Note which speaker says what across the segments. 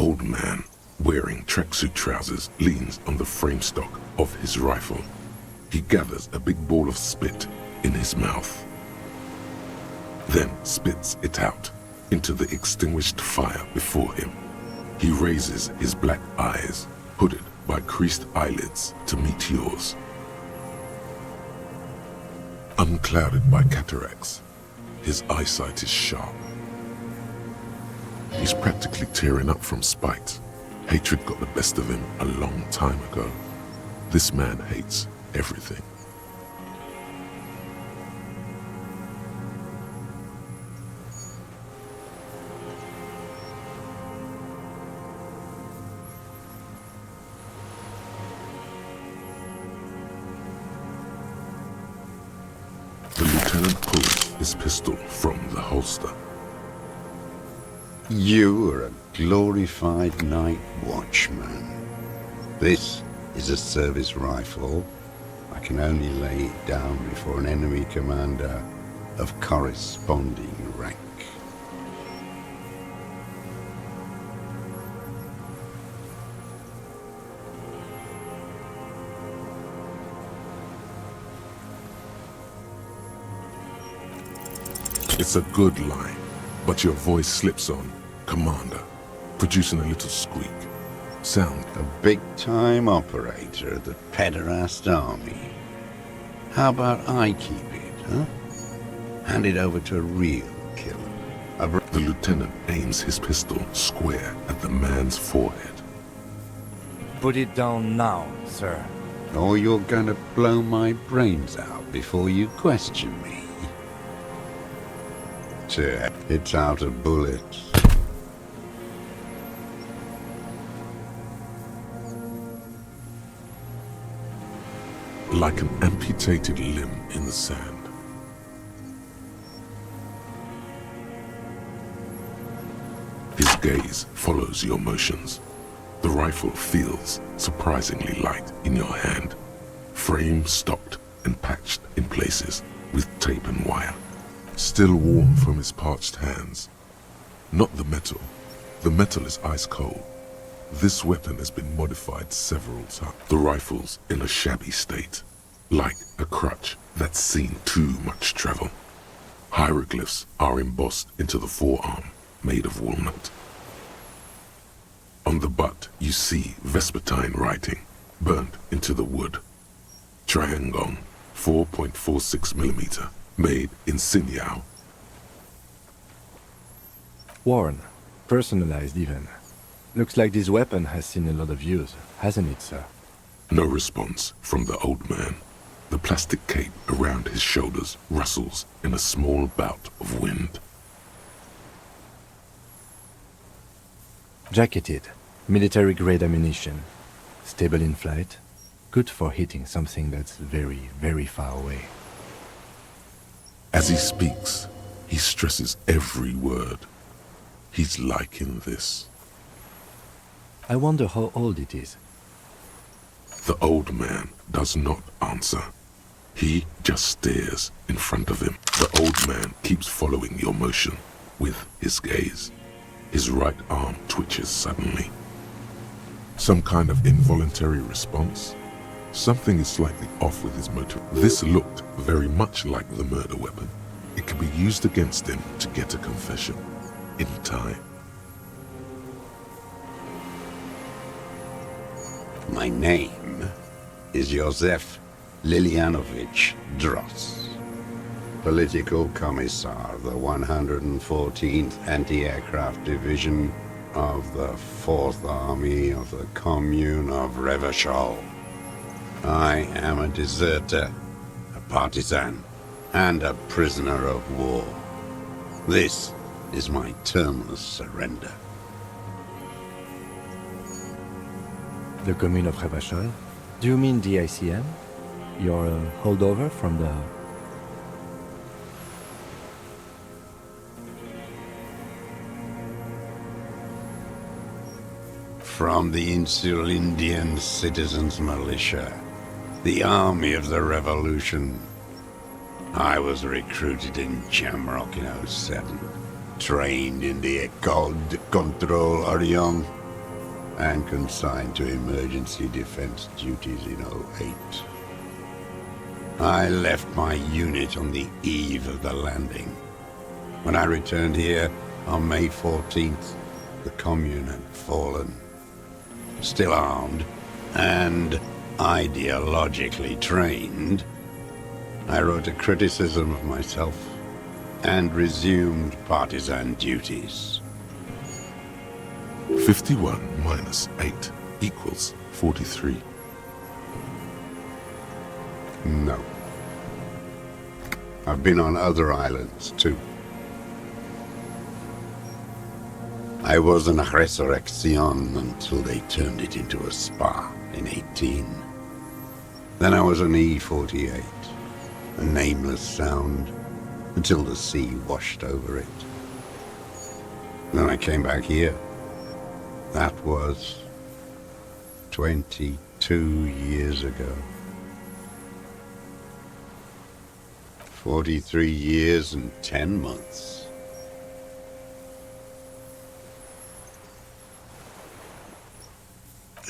Speaker 1: old man, wearing tracksuit trousers, leans on the frame stock of his rifle. He gathers a big ball of spit in his mouth, then spits it out into the extinguished fire before him. He raises his black eyes, hooded by creased eyelids, to meet yours. Unclouded by cataracts, his eyesight is sharp. He's practically tearing up from spite. Hatred got the best of him a long time ago. This man hates everything. The lieutenant pulls his pistol from the holster.
Speaker 2: You are a glorified night watchman. This is a service rifle. I can only lay it down before an enemy commander of corresponding rank.
Speaker 1: It's a good line, but your voice slips on, Commander, producing a little squeak. Sound.
Speaker 2: A big-time operator of the pederast army. How about I keep it, huh? Hand it over to a real killer.
Speaker 1: The lieutenant aims his pistol square at the man's forehead.
Speaker 3: Put it down now, sir.
Speaker 2: Or you're gonna blow my brains out before you question me. Sure, it's out of bullets.
Speaker 1: Like an amputated limb in the sand. His gaze follows your motions. The rifle feels surprisingly light in your hand. Frame stocked and patched in places with tape and wire. Still warm from his parched hands. Not the metal. The metal is ice cold. This weapon has been modified several times. The rifle's in a shabby state, like a crutch that's seen too much travel. Hieroglyphs are embossed into the forearm, made of walnut. On the butt, you see Vespertine writing, burnt into the wood. Triangon, 4.46mm. Made in Sinyao.
Speaker 3: Worn. Personalized even. Looks like this weapon has seen a lot of use, hasn't it, sir?
Speaker 1: No response from the old man. The plastic cape around his shoulders rustles in a small bout of wind.
Speaker 3: Jacketed. Military-grade ammunition. Stable in flight. Good for hitting something that's very, very far away.
Speaker 1: As he speaks, he stresses every word. He's liking this.
Speaker 3: I wonder how old it is.
Speaker 1: The old man does not answer. He just stares in front of him. The old man keeps following your motion with his gaze. His right arm twitches suddenly. Some kind of involuntary response? Something is slightly off with his motive. This looked very much like the murder weapon. It could be used against him to get a confession. In time.
Speaker 2: My name is Josef Lilianovich Dross, Political Commissar of the 114th Anti-Aircraft Division of the 4th Army of the Commune of Revachol. I am a deserter, a partisan, and a prisoner of war. This is my terminal surrender.
Speaker 3: The Commune of Revachol? Do you mean the ICM? You're a holdover from the...
Speaker 2: From the Insular Indian Citizens Militia, the army of the revolution. I was recruited in Jamrock in '07, trained in the École de Contrôle Orient, and consigned to emergency defense duties in '08. I left my unit on the eve of the landing. When I returned here on May 14th, the Commune had fallen. Still armed and ideologically trained, I wrote a criticism of myself and resumed partisan duties.
Speaker 1: 51 minus 8 equals 43.
Speaker 2: No. I've been on other islands too. I was an resurrection until they turned it into a spa in 18. Then I was an E48, a nameless sound, until the sea washed over it. Then I came back here. That was 22 years ago. 43 years and 10 months.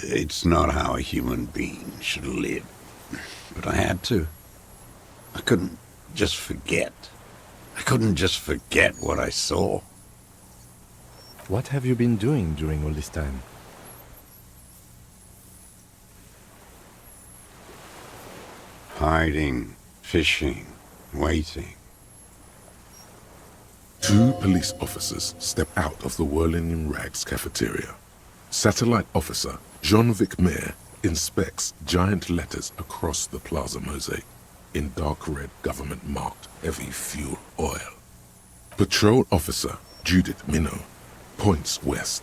Speaker 2: It's not how a human being should live, but I had to. I couldn't just forget. I couldn't just forget what I saw.
Speaker 3: What have you been doing during all this time?
Speaker 2: Hiding, fishing, waiting.
Speaker 1: 2 police officers step out of the Whirling in Rags cafeteria. Satellite officer Jean-Vic Mayer inspects giant letters across the plaza mosaic in dark red government-marked heavy fuel oil. Patrol officer Judith Minot points west.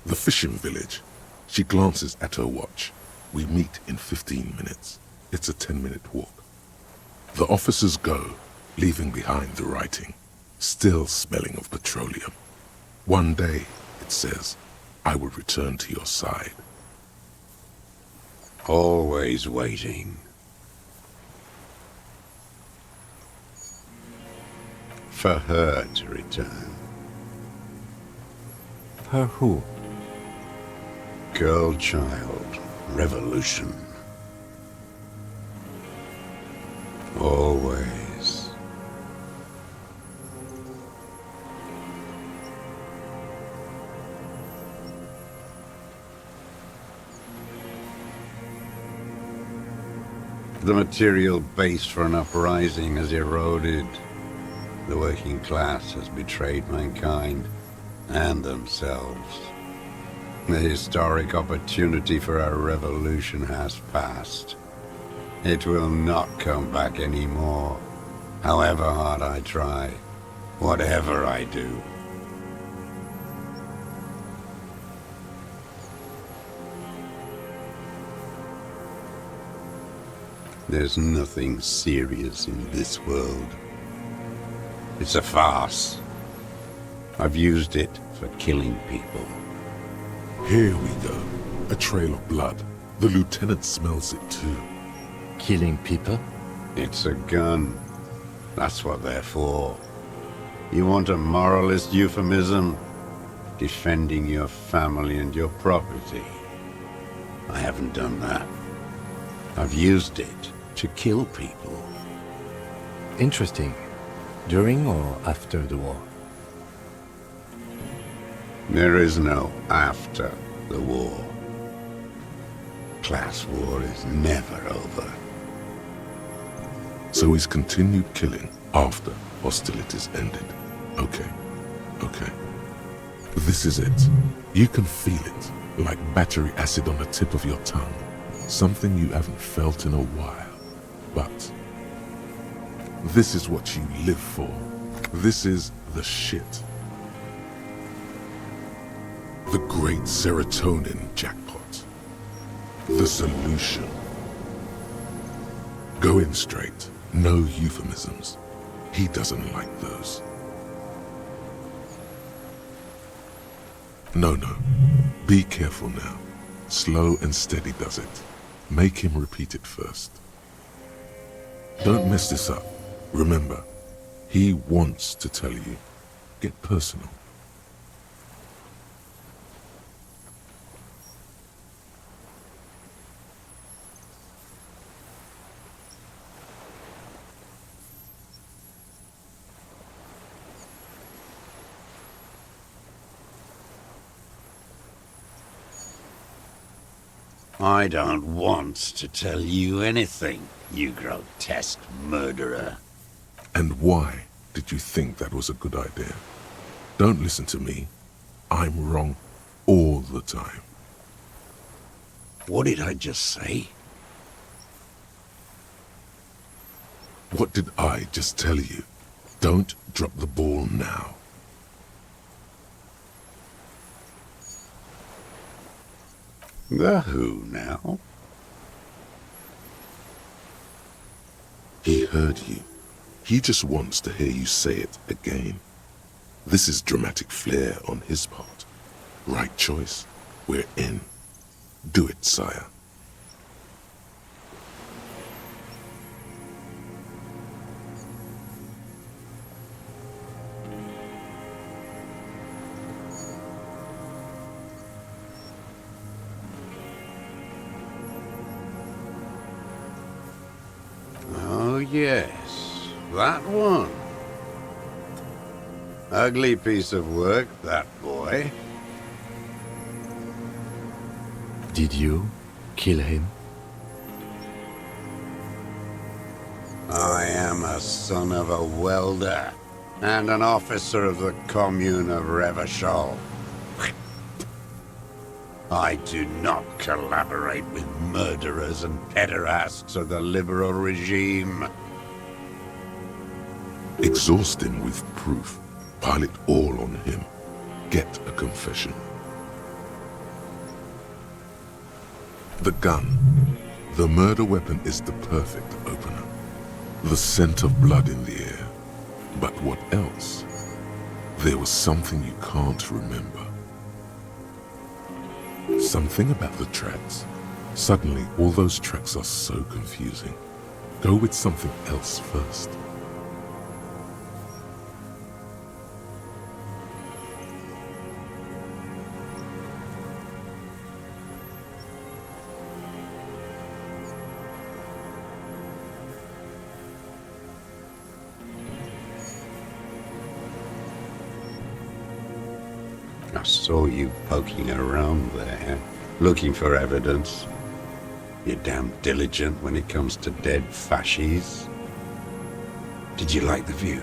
Speaker 1: The fishing village. She glances at her watch. We meet in 15 minutes. It's a 10-minute walk. The officers go, leaving behind the writing, still smelling of petroleum. One day, it says, I will return to your side.
Speaker 2: Always waiting. For her to return.
Speaker 3: Her who?
Speaker 2: Girl, child, revolution. Always. The material base for an uprising has eroded. The working class has betrayed mankind and themselves. The historic opportunity for our revolution has passed. It will not come back anymore, however hard I try, whatever I do. There's nothing serious in this world. It's a farce. I've used it for killing people.
Speaker 1: Here we go. A trail of blood. The lieutenant smells it too.
Speaker 3: Killing people?
Speaker 2: It's a gun. That's what they're for. You want a moralist euphemism? Defending your family and your property. I haven't done that. I've used it to kill people.
Speaker 3: Interesting. During or after the war?
Speaker 2: There is no after the war. Class war is never over.
Speaker 1: So he's continued killing after hostilities ended. Okay. This is it. You can feel it, like battery acid on the tip of your tongue. Something you haven't felt in a while. But this is what you live for. This is the shit. The great serotonin jackpot. The solution. Go in straight. No euphemisms. He doesn't like those. No. Be careful now. Slow and steady does it. Make him repeat it first. Don't mess this up. Remember, he wants to tell you. Get personal.
Speaker 2: I don't want to tell you anything, you grotesque murderer.
Speaker 1: And why did you think that was a good idea? Don't listen to me. I'm wrong all the time.
Speaker 2: What did I just say?
Speaker 1: What did I just tell you? Don't drop the ball now.
Speaker 2: The who now?
Speaker 1: He heard you. He just wants to hear you say it again. This is dramatic flair on his part. Right choice. We're in. Do it, sire.
Speaker 2: Oh yes, that one. Ugly piece of work, that boy.
Speaker 3: Did you kill him?
Speaker 2: I am a son of a welder and an officer of the commune of Revachol. I do not collaborate with murderers and pederasts of the liberal regime.
Speaker 1: Exhaust him with proof. Pile it all on him. Get a confession. The gun. The murder weapon is the perfect opener. The scent of blood in the air. But what else? There was something you can't remember. Something about the tracks. Suddenly, all those tracks are so confusing. Go with something else first.
Speaker 2: I saw you poking around there, looking for evidence. You're damn diligent when it comes to dead fascies. Did you like the view?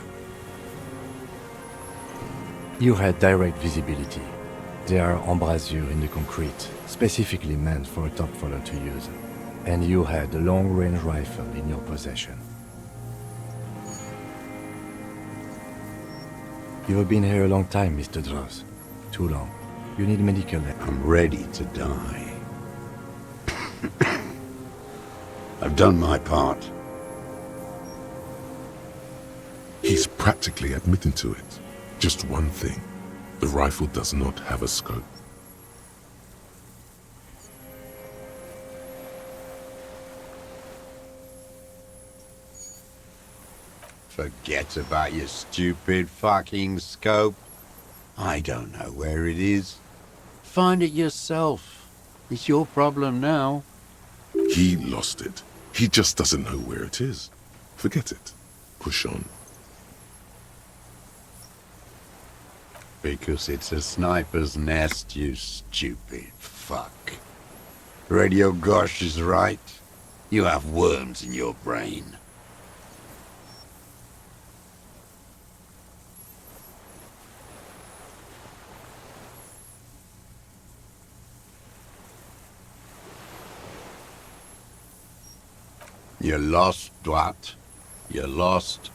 Speaker 3: You had direct visibility. There are embrasures in the concrete, specifically meant for a top follower to use. And you had a long-range rifle in your possession. You've been here a long time, Mr. Droz. Too long. You need medical help.
Speaker 2: I'm ready to die. I've done my part.
Speaker 1: He's practically admitting to it. Just one thing. The rifle does not have a scope.
Speaker 2: Forget about your stupid fucking scope. I don't know where it is. Find it yourself. It's your problem now.
Speaker 1: He lost it. He just doesn't know where it is. Forget it. Push on.
Speaker 2: Because it's a sniper's nest, you stupid fuck. Radio Gosh is right. You have worms in your brain. You're lost, Dwat. You're lost.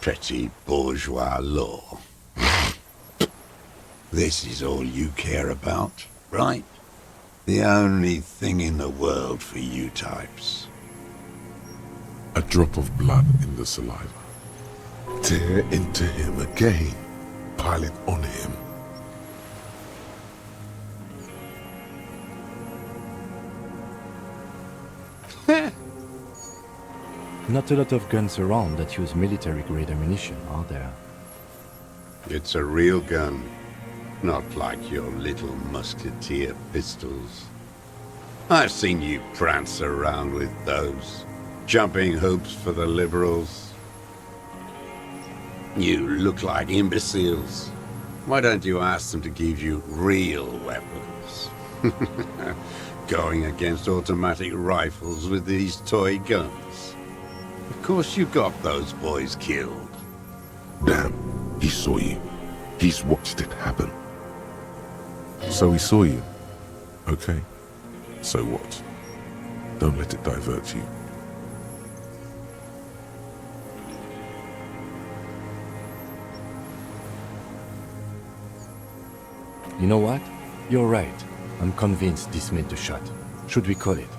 Speaker 2: Petty bourgeois law. This is all you care about, right? The only thing in the world for you types.
Speaker 1: A drop of blood in the saliva. Tear into him again. Pile it on him.
Speaker 3: Not a lot of guns around that use military-grade ammunition, are there?
Speaker 2: It's a real gun, not like your little musketeer pistols. I've seen you prance around with those, jumping hoops for the liberals. You look like imbeciles. Why don't you ask them to give you real weapons? Going against automatic rifles with these toy guns. Of course you got those boys killed.
Speaker 1: Damn, he saw you. He's watched it happen. So he saw you. Okay. So what? Don't let it divert you.
Speaker 3: You know what? You're right. I'm convinced this made the shot. Should we call it?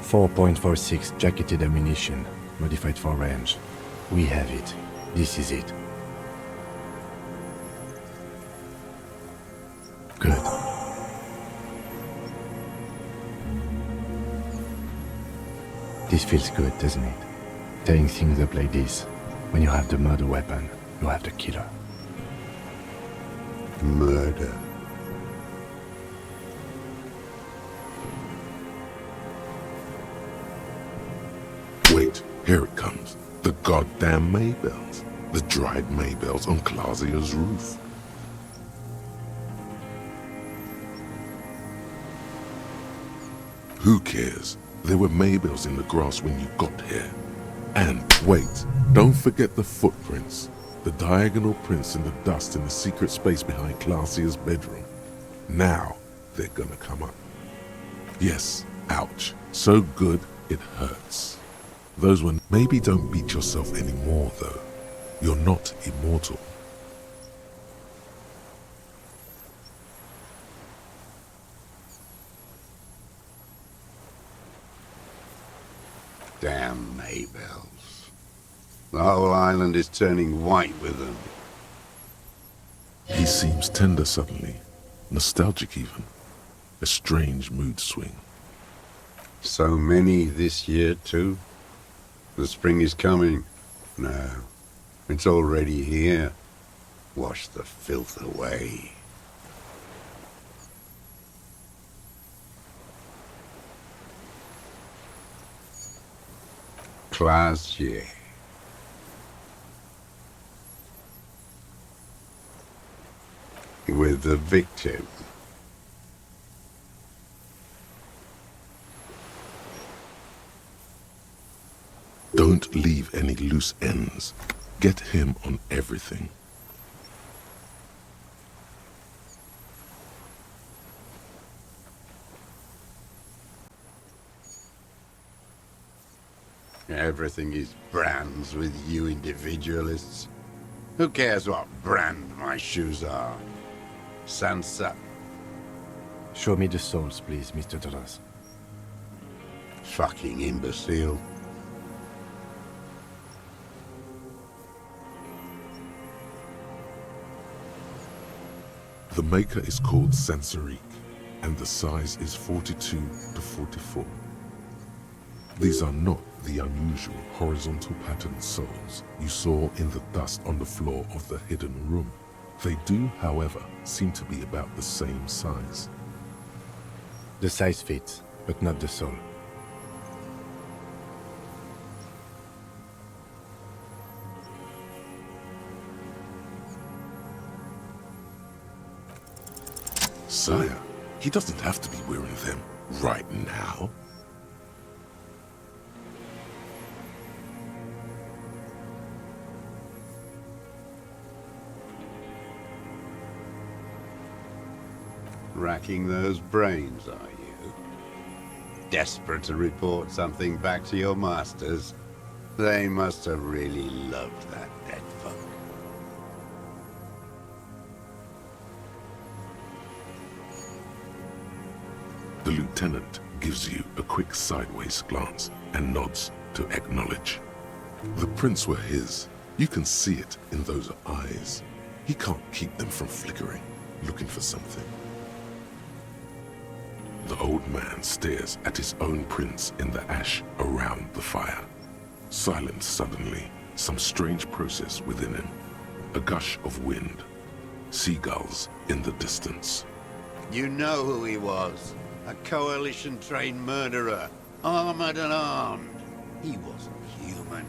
Speaker 3: .46 jacketed ammunition, modified for range. We have it. This is it. Good. This feels good, doesn't it? Tearing things up like this. When you have the murder weapon, you have the killer.
Speaker 2: Murder.
Speaker 1: Wait, here it comes. The goddamn Maybells. The dried Maybells on Clausia's roof. Who cares? There were Maybells in the grass when you got here. And wait, don't forget the footprints. The diagonal prints in the dust in the secret space behind Clausia's bedroom. Now they're gonna come up. Yes, ouch. So good, it hurts. Those ones. Maybe don't beat yourself anymore, though. You're not immortal.
Speaker 2: Damn Maybells. The whole island is turning white with them.
Speaker 1: He seems tender suddenly. Nostalgic even. A strange mood swing.
Speaker 2: So many this year, too. The spring is coming. No, it's already here. Wash the filth away. Classier. With the victim.
Speaker 1: Don't leave any loose ends. Get him on everything.
Speaker 2: Everything is brands with you individualists. Who cares what brand my shoes are? Sansa.
Speaker 3: Show me the souls, please, Mr. Doras.
Speaker 2: Fucking imbecile.
Speaker 1: The maker is called Sansarique, and the size is 42 to 44. These are not the unusual horizontal patterned souls you saw in the dust on the floor of the hidden room. They do, however, seem to be about the same size.
Speaker 3: The size fits, but not the soul.
Speaker 1: Sire, he doesn't have to be wearing them right now.
Speaker 2: Racking those brains, are you? Desperate to report something back to your masters? They must have really loved that dead fuck.
Speaker 1: The lieutenant gives you a quick sideways glance and nods to acknowledge. The prints were his. You can see it in those eyes. He can't keep them from flickering, looking for something. The old man stares at his own prints in the ash around the fire. Silent suddenly, Some strange process within him. A gush of wind. Seagulls in the distance.
Speaker 2: You know who he was. A coalition-trained murderer. Armored and armed. He wasn't human.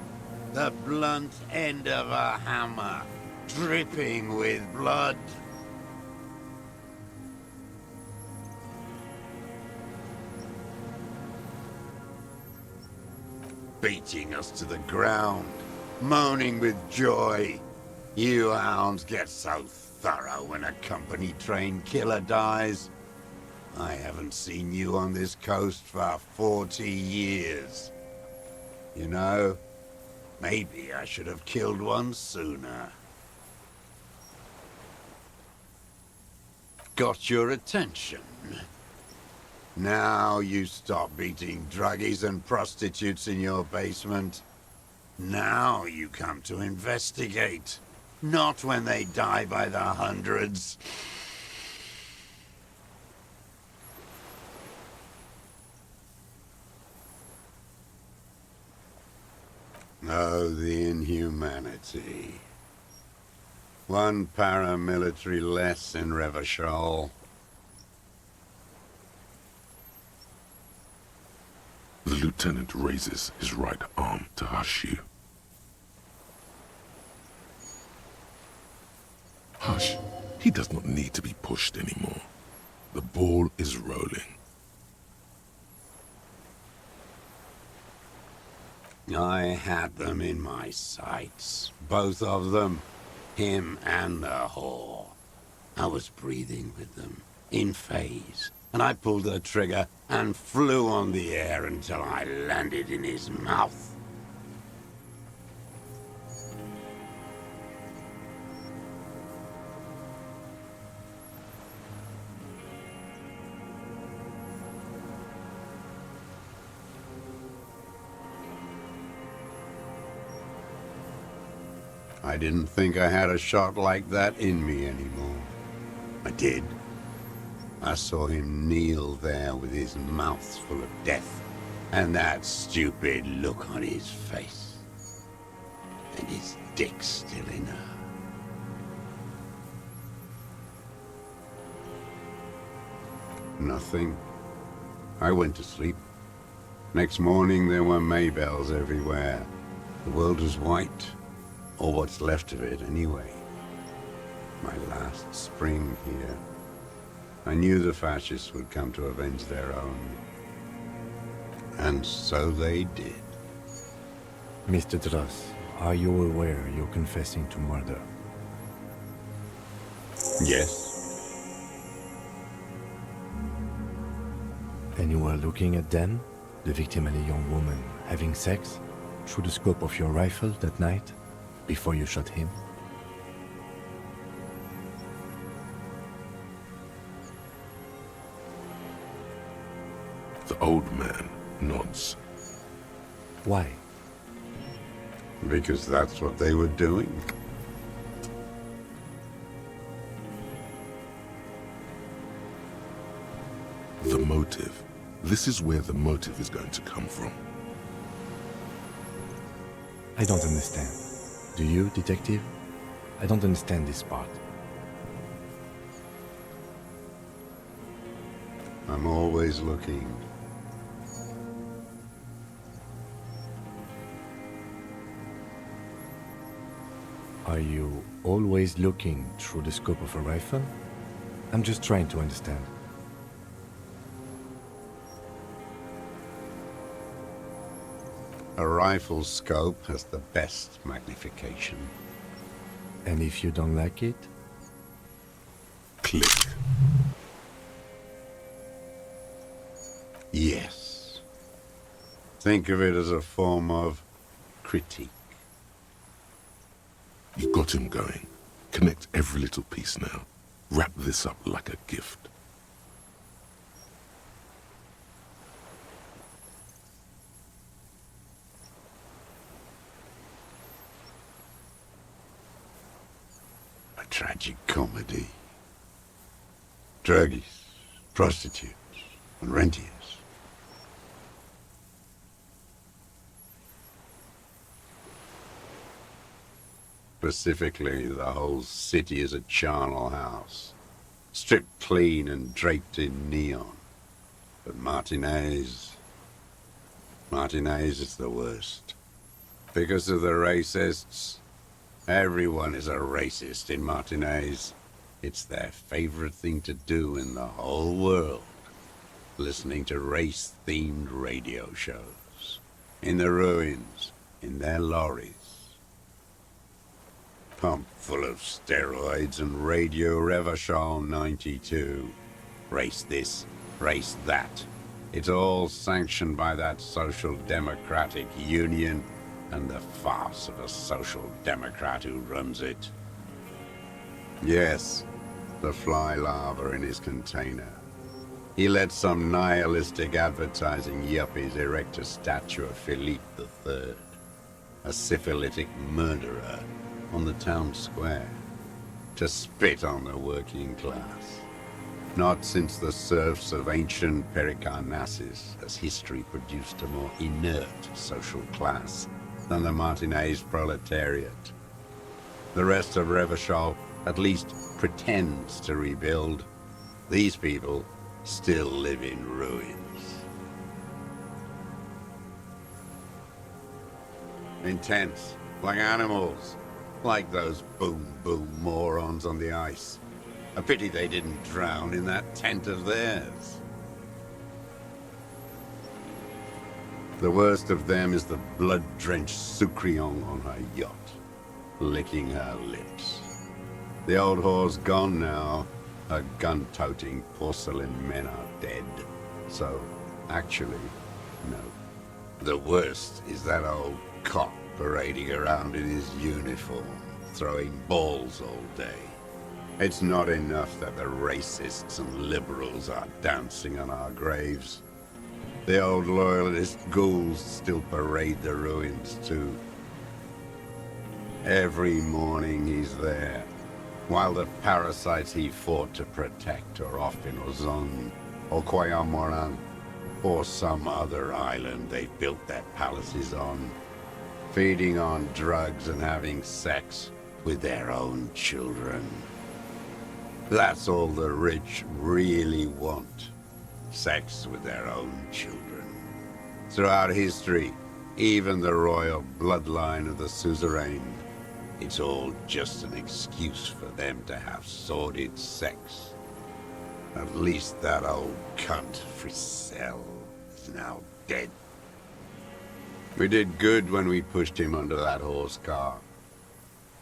Speaker 2: The blunt end of a hammer. Dripping with blood. Beating us to the ground. Moaning with joy. You hounds get so thorough when a company-trained killer dies. I haven't seen you on this coast for 40 years. You know, maybe I should have killed one sooner. Got your attention. Now you stop beating druggies and prostitutes in your basement. Now you come to investigate. Not when they die by the hundreds. Oh, the inhumanity. One paramilitary less in Revachol.
Speaker 1: The lieutenant raises his right arm to hush you. Hush. He does not need to be pushed anymore. The ball is rolling.
Speaker 2: I had them in my sights. Both of them. Him and the whore. I was breathing with them, in phase. And I pulled the trigger and flew on the air until I landed in his mouth. I didn't think I had a shot like that in me anymore. I did. I saw him kneel there with his mouth full of death, and that stupid look on his face. And his dick still in her. Nothing. I went to sleep. Next morning there were Maybells everywhere. The world was white. Or what's left of it, anyway. My last spring here. I knew the fascists would come to avenge their own. And so they did.
Speaker 3: Mr. Dross, are you aware you're confessing to murder?
Speaker 2: Yes.
Speaker 3: And you were looking at them, the victim and a young woman, having sex, through the scope of your rifle that night? Before you shot him?
Speaker 1: The old man nods.
Speaker 3: Why?
Speaker 2: Because that's what they were doing.
Speaker 1: The motive. This is where the motive is going to come from.
Speaker 3: I don't understand. Do you, detective? I don't understand this part.
Speaker 2: I'm always looking.
Speaker 3: Are you always looking through the scope of a rifle? I'm just trying to understand.
Speaker 2: A rifle scope has the best magnification.
Speaker 3: And if you don't like it?
Speaker 1: Click.
Speaker 2: Yes. Think of it as a form of critique.
Speaker 1: You got him going. Connect every little piece now. Wrap this up like a gift.
Speaker 2: A tragic comedy. Druggies, prostitutes, and rentiers. Specifically, the whole city is a charnel house, stripped clean and draped in neon. But Martinez is the worst. Because of the racists, everyone is a racist in Martinez. It's their favorite thing to do in the whole world. Listening to race-themed radio shows. In the ruins, in their lorries. Pumped full of steroids and Radio Revachol 92. Race this, race that. It's all sanctioned by that Social Democratic Union and the farce of a Social Democrat who runs it. Yes, the fly larva in his container. He let some nihilistic advertising yuppies erect a statue of Philippe III, a syphilitic murderer, on the town square, to spit on the working class. Not since the serfs of ancient Pericarnassus has history produced a more inert social class than the Martinez proletariat. The rest of Revachol at least pretends to rebuild. These people still live in ruins. Intense, like animals, like those boom-boom morons on the ice. A pity they didn't drown in that tent of theirs. The worst of them is the blood-drenched Sucrion on her yacht, licking her lips. The old whore's gone now. Her gun-toting porcelain men are dead. So, actually, no. The worst is that old cop parading around in his uniform, throwing balls all day. It's not enough that the racists and liberals are dancing on our graves. The old loyalist ghouls still parade the ruins too. Every morning he's there, while the parasites he fought to protect are off in Ozon, or Koyamoran, or some other island they built their palaces on, feeding on drugs and having sex with their own children. That's all the rich really want. Sex with their own children. Throughout history, even the royal bloodline of the suzerain, it's all just an excuse for them to have sordid sex. At least that old cunt, Frisell, is now dead. We did good when we pushed him under that horse car.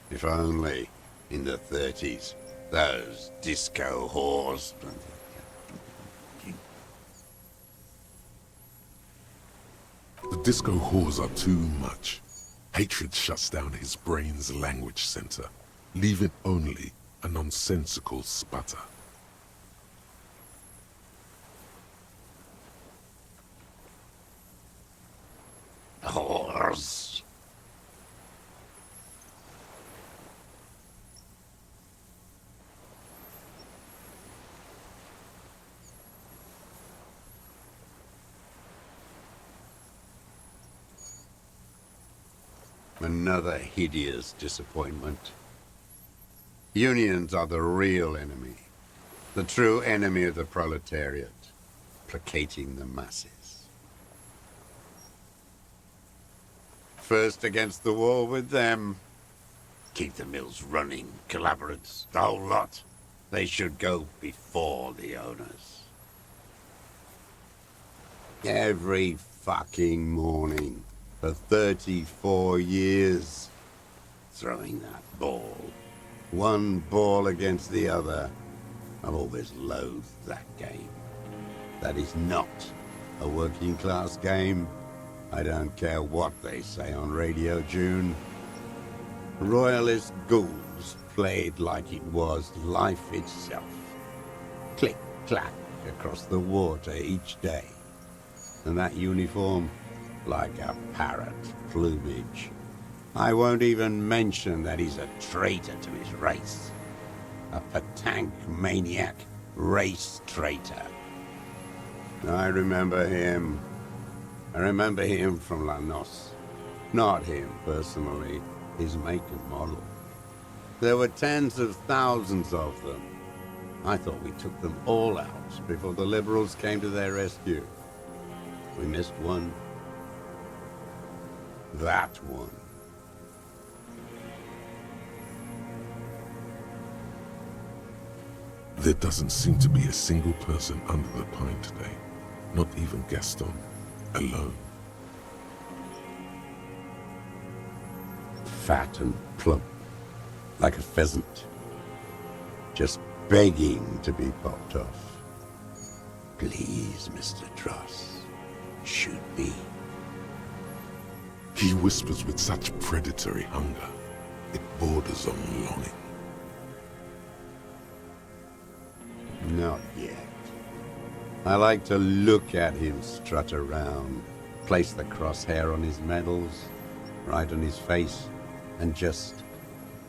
Speaker 2: If only, in the 30s, those disco whores.
Speaker 1: The disco whores are too much. Hatred shuts down his brain's language center, leaving only a nonsensical sputter.
Speaker 2: Whores. Another hideous disappointment. Unions are the real enemy. The true enemy of the proletariat. Placating the masses. First against the wall with them. Keep the mills running, collaborates, the whole lot. They should go before the owners. Every fucking morning. For 34 years, throwing that ball, one ball against the other. I've always loathed that game. That is not a working class game. I don't care what they say on Radio June. Royalist ghouls played like it was life itself. Click, clack across the water each day. And that uniform, like a parrot plumage. I won't even mention that he's a traitor to his race. A petanque maniac race traitor. I remember him. I remember him from La Noce. Not him personally, his make and model. There were tens of thousands of them. I thought we took them all out before the liberals came to their rescue. We missed one. That one.
Speaker 1: There doesn't seem to be a single person under the pine today. Not even Gaston. Alone.
Speaker 2: Fat and plump. Like a pheasant. Just begging to be popped off. Please, Mr. Dross. Shoot me.
Speaker 1: He whispers with such predatory hunger. It borders on longing.
Speaker 2: Not yet. I like to look at him strut around, place the crosshair on his medals, right on his face, and just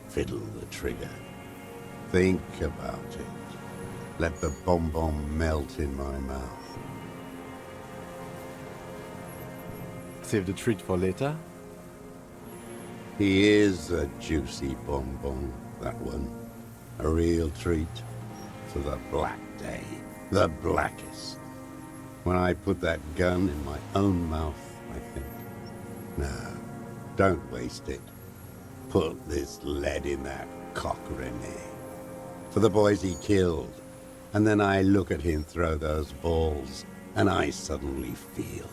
Speaker 2: fiddle the trigger. Think about it. Let the bomb melt in my mouth.
Speaker 3: Save the treat for later?
Speaker 2: He is a juicy bonbon, that one. A real treat for the black day. The blackest. When I put that gun in my own mouth, I think, no, don't waste it. Put this lead in that cock, René. For the boys he killed. And then I look at him throw those balls, and I suddenly feel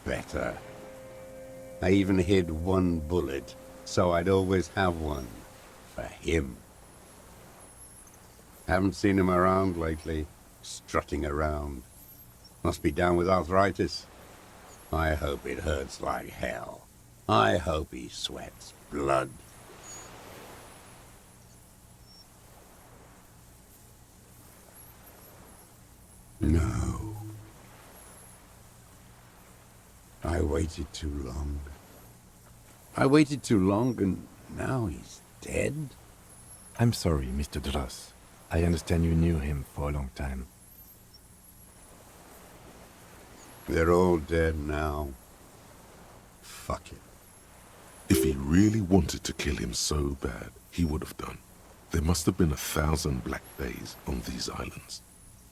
Speaker 2: better. I even hid one bullet, so I'd always have one for him. Haven't seen him around lately, strutting around. Must be down with arthritis. I hope it hurts like hell. I hope he sweats blood. No. I waited too long. I waited too long, and now he's dead?
Speaker 3: I'm sorry, Mr. Dross. I understand you knew him for a long time.
Speaker 2: They're all dead now. Fuck it.
Speaker 1: If he really wanted to kill him so bad, he would have done. There must have been 1,000 black days on these islands.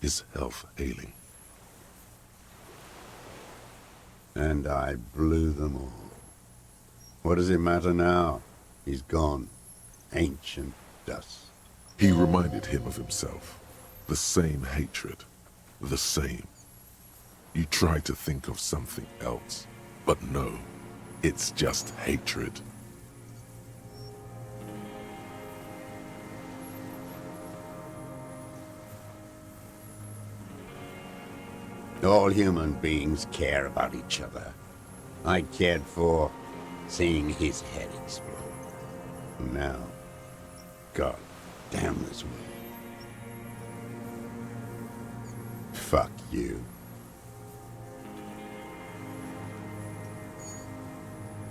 Speaker 1: His health ailing.
Speaker 2: And I blew them all. What does it matter now? He's gone. Ancient dust.
Speaker 1: He reminded him of himself. The same hatred. The same. You try to think of something else, but no. It's just hatred.
Speaker 2: All human beings care about each other. I cared for seeing his head explode. Now, God damn this way. Fuck you.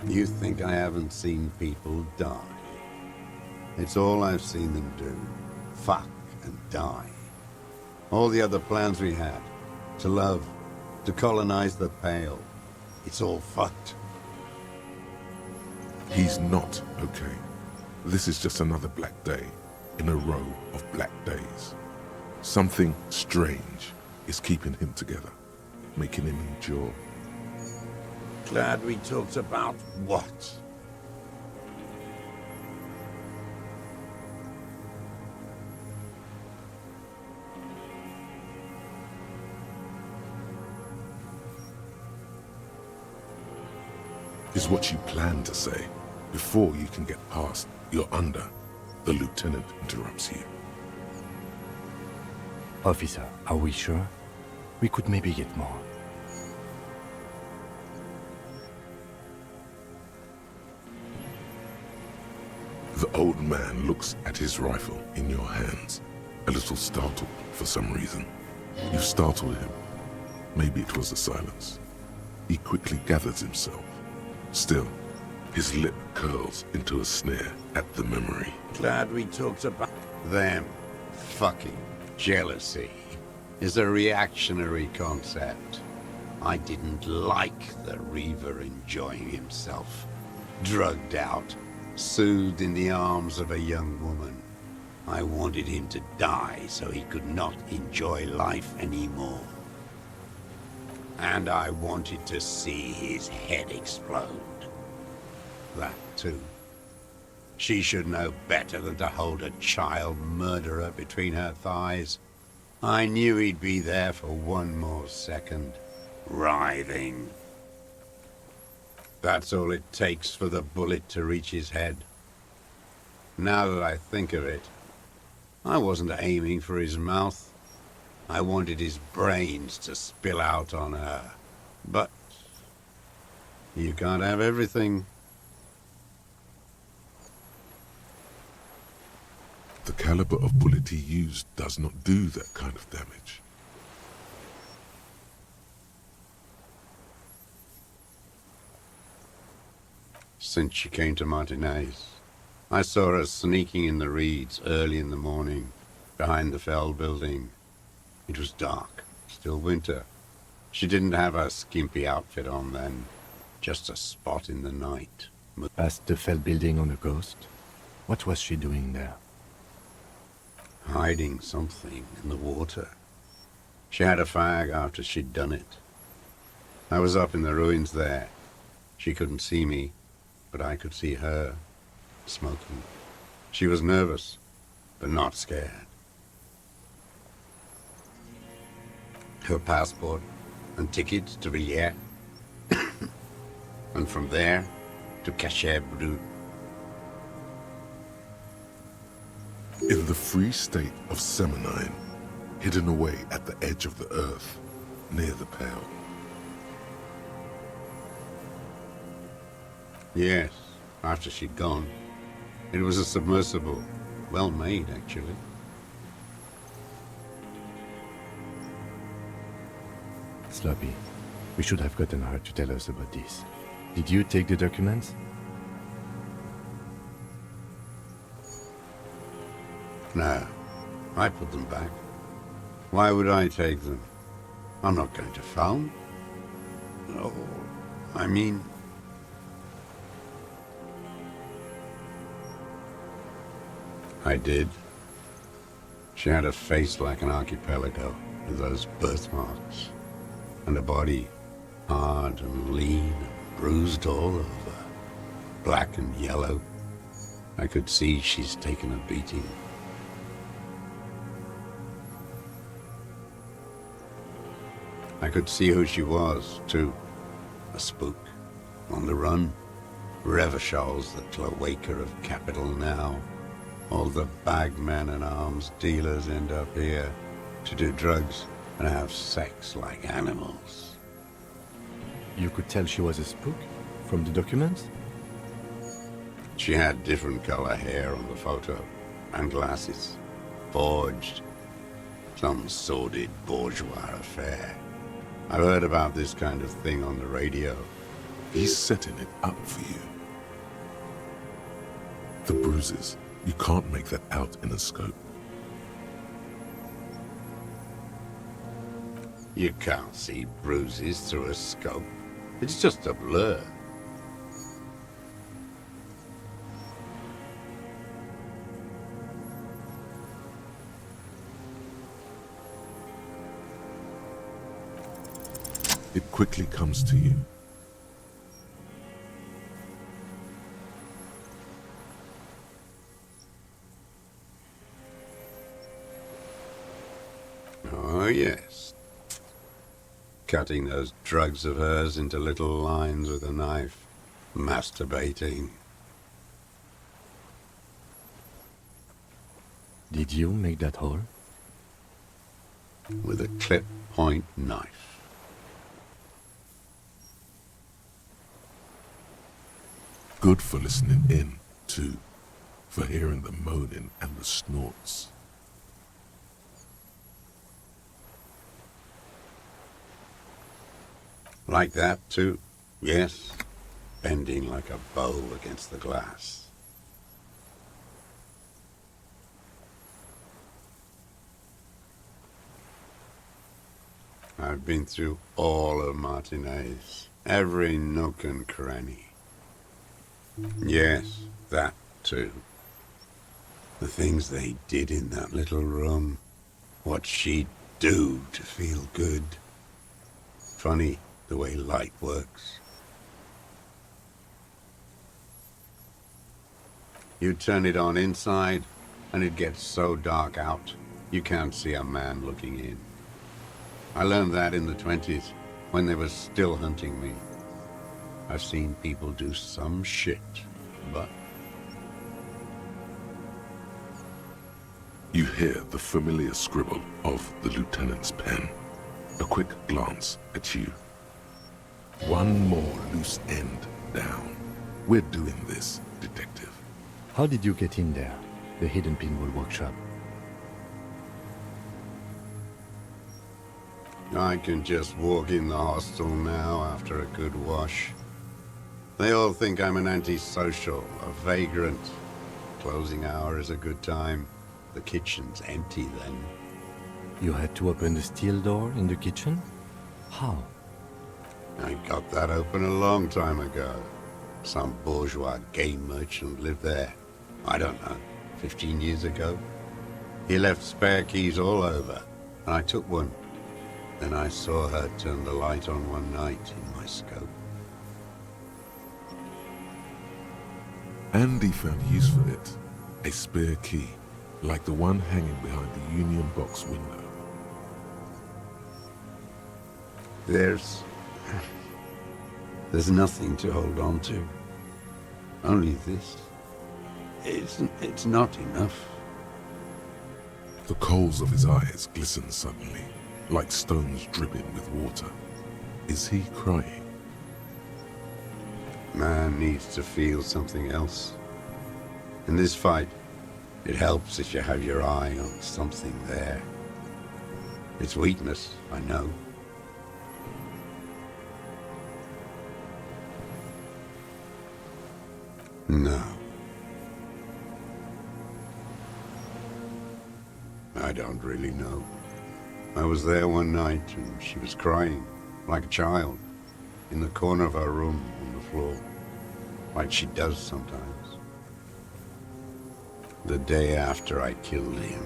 Speaker 2: You think I haven't seen people die? It's all I've seen them do. Fuck and die. All the other plans we had. To love, to colonize the Pale. It's all fucked.
Speaker 1: He's not okay. This is just another black day in a row of black days. Something strange is keeping him together, making him endure.
Speaker 2: Glad we talked about what?
Speaker 1: Is what you plan to say. Before you can get past, you're under. The lieutenant interrupts you.
Speaker 3: Officer, are we sure? We could maybe get more.
Speaker 1: The old man looks at his rifle in your hands, a little startled for some reason. You've startled him. Maybe it was the silence. He quickly gathers himself. Still, his lip curls into a sneer at the memory.
Speaker 2: Glad we talked about them. Fucking jealousy is a reactionary concept. I didn't like the Reaver enjoying himself. Drugged out, soothed in the arms of a young woman. I wanted him to die so he could not enjoy life anymore. And I wanted to see his head explode. That too. She should know better than to hold a child murderer between her thighs. I knew he'd be there for one more second, writhing. That's all it takes for the bullet to reach his head. Now that I think of it, I wasn't aiming for his mouth. I wanted his brains to spill out on her. But you can't have everything.
Speaker 1: The caliber of bullet he used does not do that kind of damage.
Speaker 2: Since she came to Martinez, I saw her sneaking in the reeds early in the morning, behind the Fell building. It was dark, still winter. She didn't have her skimpy outfit on then, just a spot in the night.
Speaker 3: Past the Fell building on the coast? What was she doing there?
Speaker 2: Hiding something in the water. She had a fag after she'd done it. I was up in the ruins there. She couldn't see me, but I could see her, smoking. She was nervous, but not scared. Her passport and tickets to Villiers, and from there to Cachet Brut.
Speaker 1: In the free state of Seminine, hidden away at the edge of the earth, near the Pale.
Speaker 2: Yes, after she'd gone. It was a submersible. Well made, actually.
Speaker 3: Sloppy. We should have gotten her to tell us about this. Did you take the documents?
Speaker 2: No, I put them back. Why would I take them? I'm not going to phone. Oh, I mean... I did. She had a face like an archipelago, with those birthmarks, and a body hard and lean and bruised all over, black and yellow. I could see she's taken a beating. I could see who she was, too. A spook, on the run. Revachol's the cloaca of capital now. All the bagmen and arms dealers end up here to do drugs and have sex like animals.
Speaker 3: You could tell she was a spook from the documents?
Speaker 2: She had different color hair on the photo, and glasses. Forged. Some sordid bourgeois affair. I've heard about this kind of thing on the radio.
Speaker 1: He's setting it up for you. The bruises, you can't make that out in a scope.
Speaker 2: You can't see bruises through a scope. It's just a blur.
Speaker 1: It quickly comes to you.
Speaker 2: Oh, yes. Cutting those drugs of hers into little lines with a knife. Masturbating.
Speaker 3: Did you make that hole?
Speaker 2: With a clip-point knife.
Speaker 1: Good for listening in, too. For hearing the moaning and the snorts.
Speaker 2: Like that, too. Yes. Bending like a bow against the glass. I've been through all of Martinez. Every nook and cranny. Yes, that too. The things they did in that little room. What she'd do to feel good. Funny the way light works. You turn it on inside, and it gets so dark out, you can't see a man looking in. I learned that in the 20s, when they were still hunting me. I've seen people do some shit, but...
Speaker 1: You hear the familiar scribble of the lieutenant's pen. A quick glance at you. One more loose end down. We're doing this, detective.
Speaker 3: How did you get in there? The hidden pinball workshop.
Speaker 2: I can just walk in the hostel now after a good wash. They all think I'm an antisocial, a vagrant. Closing hour is a good time. The kitchen's empty then.
Speaker 3: You had to open the steel door in the kitchen? How?
Speaker 2: I got that open a long time ago. Some bourgeois game merchant lived there. I don't know, 15 years ago. He left spare keys all over, and I took one. Then I saw her turn the light on one night in my scope.
Speaker 1: Andy found use for it. A spare key, like the one hanging behind the Union Box window.
Speaker 2: There's nothing to hold on to. Only this. It's not enough.
Speaker 1: The coals of his eyes glisten suddenly, like stones dripping with water. Is he crying?
Speaker 2: Man needs to feel something else. In this fight, it helps if you have your eye on something there. It's weakness, I know. No. I don't really know. I was there one night and she was crying, like a child, in the corner of her room on the floor, like she does sometimes. The day after I killed him.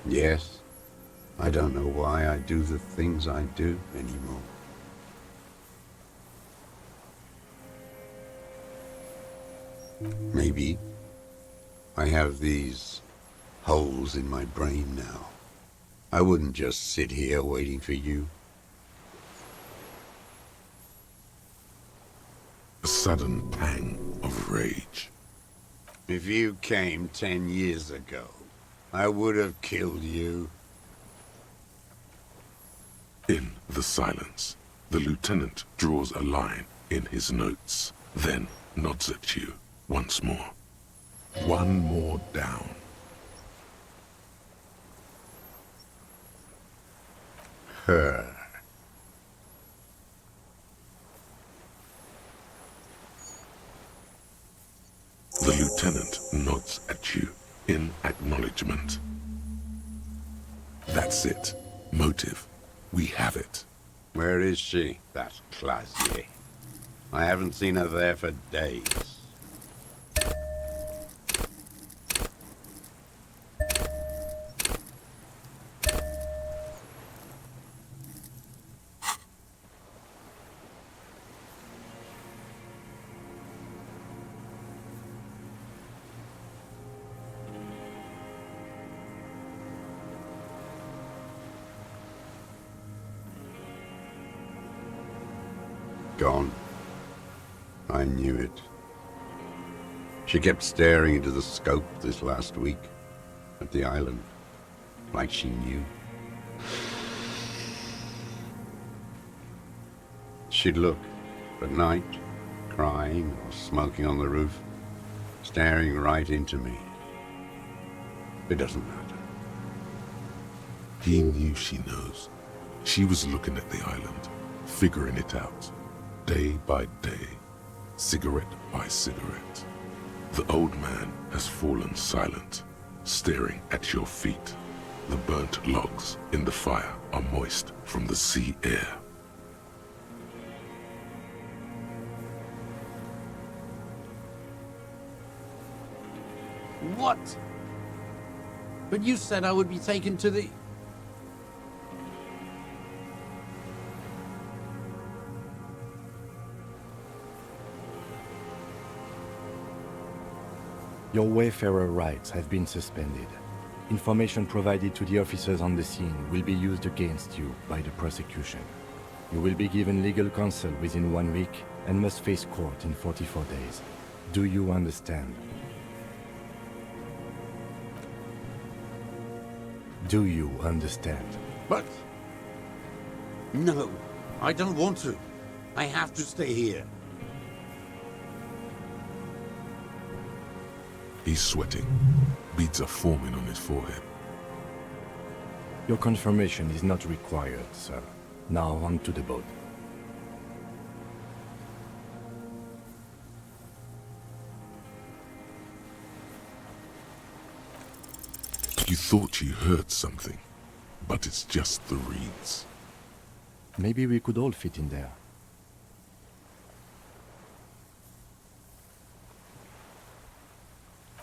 Speaker 2: Yes, I don't know why I do the things I do anymore. Maybe I have these holes in my brain now. I wouldn't just sit here waiting for you.
Speaker 1: A sudden pang of rage.
Speaker 2: If you came 10 years ago, I would have killed you.
Speaker 1: In the silence, the lieutenant draws a line in his notes, then nods at you once more. One more down.
Speaker 2: Her.
Speaker 1: The lieutenant nods at you in acknowledgement. That's it. Motive. We have it.
Speaker 2: Where is she? That Clasier. I haven't seen her there for days. Gone. I knew it. She kept staring into the scope this last week at the island, like she knew. She'd look at night, crying or smoking on the roof, staring right into me. It doesn't matter.
Speaker 1: He knew she knows. She was looking at the island, figuring it out. Day by day, cigarette by cigarette. The old man has fallen silent, staring at your feet. The burnt logs in the fire are moist from the sea air.
Speaker 4: What? But you said I would be taken to the...
Speaker 3: Your Wayfarer rights have been suspended. Information provided to the officers on the scene will be used against you by the prosecution. You will be given legal counsel within 1 week and must face court in 44 days. Do you understand? Do you understand?
Speaker 4: But... No, I don't want to. I have to stay here.
Speaker 1: He's sweating. Beads are forming on his forehead.
Speaker 3: Your confirmation is not required, sir. Now on to the boat.
Speaker 1: You thought you heard something, but it's just the reeds.
Speaker 3: Maybe we could all fit in there.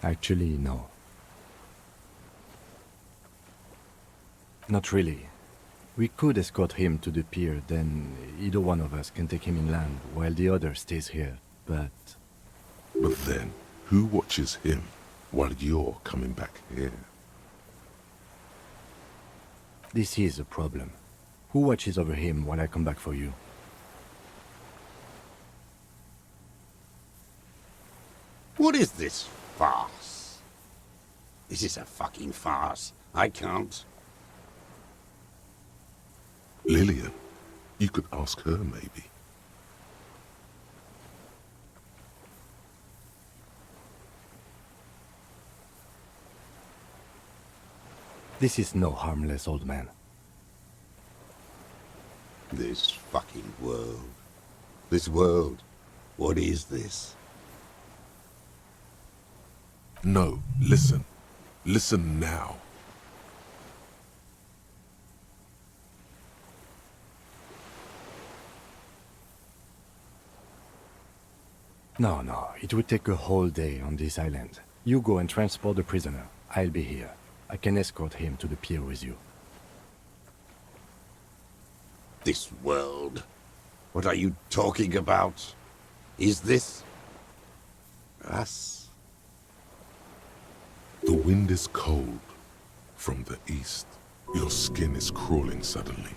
Speaker 3: Actually, no. Not really. We could escort him to the pier, then either one of us can take him inland while the other stays here, but...
Speaker 1: But then, who watches him while you're coming back here?
Speaker 3: This is a problem. Who watches over him while I come back for you?
Speaker 4: What is this farce? This is a fucking farce. I can't.
Speaker 1: Lillian, you could ask her maybe.
Speaker 3: This is no harmless old man.
Speaker 4: This fucking world. This world. What is this?
Speaker 1: No, listen. Listen now.
Speaker 3: No, it would take a whole day on this island. You go and transport the prisoner. I'll be here. I can escort him to the pier with you.
Speaker 4: This world? What are you talking about? Is this... us?
Speaker 1: The wind is cold from the east. Your skin is crawling suddenly.